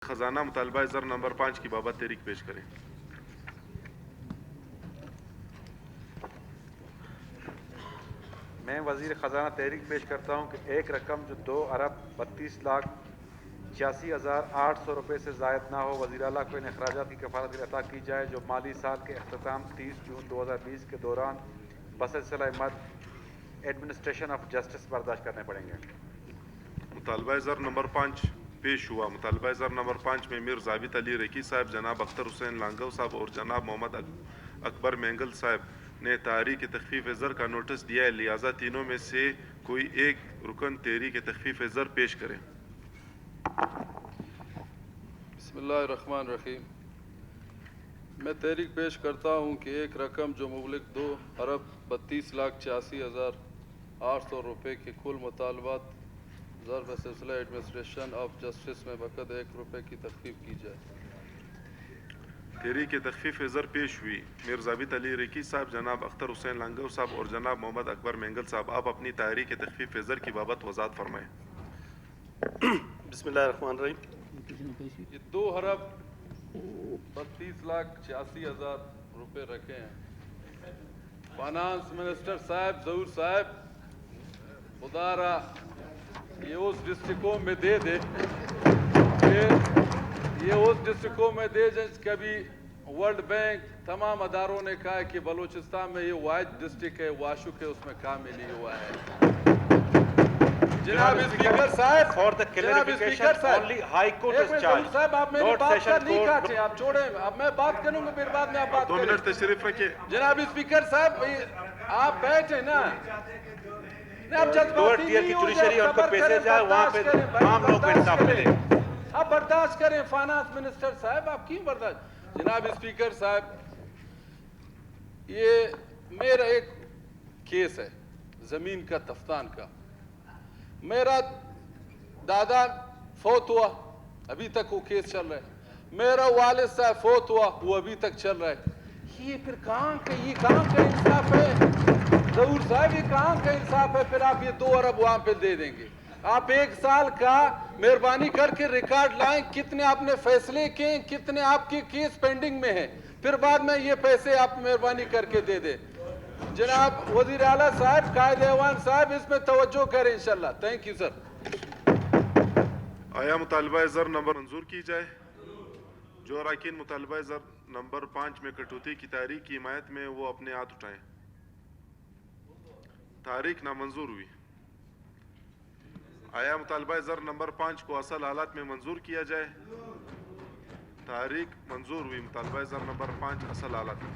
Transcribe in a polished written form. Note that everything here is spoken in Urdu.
خزانہ مطالبہ زر نمبر 5 کی بابت تحریک پیش کریں۔ میں وزیر خزانہ تحریک پیش کرتا ہوں کہ ایک رقم جو 2,32,86,800 روپے سے زائد نہ ہو وزیر اعلیٰ کو ان اخراجات کی کفالت کے لیے عطا کی جائے جو مالی سال کے اختتام 30 جون 2020 کے دوران بسلسلہ مد ایڈمنسٹریشن آف جسٹس برداشت کرنے پڑیں گے۔ مطالبہ زر نمبر 5 پیش ہوا۔ مطالبہ زر نمبر 5 میں میر ضابط علی ریکی صاحب، جناب اختر حسین لانگو صاحب اور جناب محمد اکبر مینگل صاحب نے تحریک تخفیف زر کا نوٹس دیا ہے، لہٰذا تینوں میں سے کوئی ایک رکن تحریک تخفیف زر پیش کرے۔ بسم اللہ الرحمن الرحیم۔ میں تحریک پیش کرتا ہوں کہ ایک رقم جو مبلغ 2,32,86,800 روپے کے کل مطالبات زر بسلسلہ ایڈمنسٹریشن آف جسٹس میں بقد 1 روپے کی تخفیف کی جائے۔ تحریک تخفیف زر پیش ہوئی۔ میر ضابط علی ریکی صاحب، جناب اختر حسین لانگو صاحب اور جناب محمد اکبر مینگل صاحب، آپ اپنی تحریک تخفیف زر کی بابت وضاحت فرمائیں۔ بسم اللہ الرحمن الرحیم۔ یہ 2,32,86,000 روپے رکھے ہیں۔ فائنانس منسٹر صاحب ظہور صاحب خدا را یہ اس ڈسٹرکوں میں دے دے، یہ اس ڈسٹرکوں میں دے جس کبھی ورلڈ بینک تمام اداروں نے کہا ہے کہ بلوچستان میں یہ واحد ڈسٹرکٹ ہے واشو کے، اس میں کام نہیں ہوا ہے۔ جناب اسپیکر صاحب، For the clarification, only High Court is charged. صاحب آپ میری Not بات Session کا نہیں Court. کاٹیں، آپ چھوڑیں، اب میں بات کروں گا پھر بعد میں آپ بات 2 کریں۔ منٹ تشریف رکھیں۔ جناب اسپیکر صاحب آپ بیٹھیں نا، آپ جذباتی نہیں ہو جائے، صبر کریں، برداشت کریں، عام لوگ کو انصاف ملے۔ آپ برداشت کریں فائنانس منسٹر صاحب، آپ کیوں برداشت؟ جناب اسپیکر صاحب، یہ میرا ایک کیس ہے زمین کا تفتان کا۔ میرا دادا فوت ہوا، ابھی تک وہ کیس چل رہا ہے۔ میرا والد صاحب فوت ہوا، وہ ابھی تک چل رہا ہے۔ یہ پھر کہاں کا انصاف ہے ظہور صاحب؟ یہ کہاں کا انصاف ہے؟ پھر آپ یہ 2 ارب وہاں پہ دے دیں گے؟ آپ 1 سال کا مہربانی کر کے ریکارڈ لائیں، کتنے آپ نے فیصلے کیے، کتنے آپ کے کیس پینڈنگ میں ہیں، پھر بعد میں یہ پیسے آپ مہربانی کر کے دے دیں۔ جناب وزیر اعلیٰ صاحب، قائد ایوان صاحب، اس میں توجہ کریں انشاءاللہ۔ Thank you sir. آیا مطالبہ زر نمبر منظور کی جائے؟ جو اراکین مطالبہ زر نمبر 5 میں کٹوتی کی تحریک کی حمایت میں وہ اپنے ہاتھ اٹھائیں۔ تحریک نامنظور ہوئی۔ آیا مطالبہ زر نمبر 5 کو اصل حالات میں منظور کیا جائے؟ تحریک منظور ہوئی۔ مطالبہ زر نمبر 5 اصل حالات میں۔